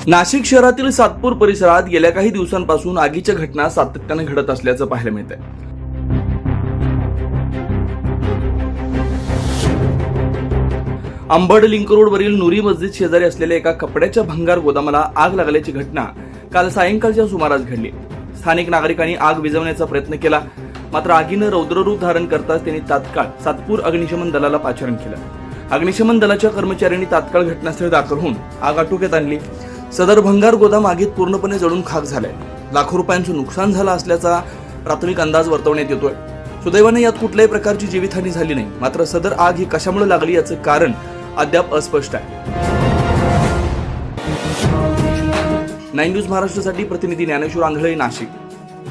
नाशिक शहरातील सातपूर परिसरात गेल्या काही दिवसांपासून आगीच्या घटना सातत्याने घडत असल्याचं पाहायला मिळतंय. अंबड लिंक रोडवरील नुरी मस्जिद शेजारी असलेल्या एका कपड्याच्या भंगार गोदामाला आग लागल्याची घटना काल सायंकाळच्या सुमारास घडली. स्थानिक नागरिकांनी आग विझवण्याचा प्रयत्न केला, मात्र आगीनं रौद्ररूप धारण करताच त्यांनी तात्काळ सातपूर अग्निशमन दलाला पाचारण केलं. अग्निशमन दलाच्या कर्मचाऱ्यांनी तात्काळ घटनास्थळी दाखल होऊन आग आटोक्यात आणली. सदर भंगार गोदाम आगीत पूर्णपणे जळून खाक झालंय. लाखो रुपयांचं नुकसान झालं असल्याचा प्राथमिक अंदाज वर्तवण्यात येतोय. सुदैवाने यात कुठल्याही प्रकारची जीवितहानी झाली नाही, मात्र सदर आग ही कशामुळे लागली याचं कारण अद्याप अस्पष्ट आहे. 9 न्यूज महाराष्ट्रासाठी प्रतिनिधी ज्ञानेश्वर आंधळे, नाशिक.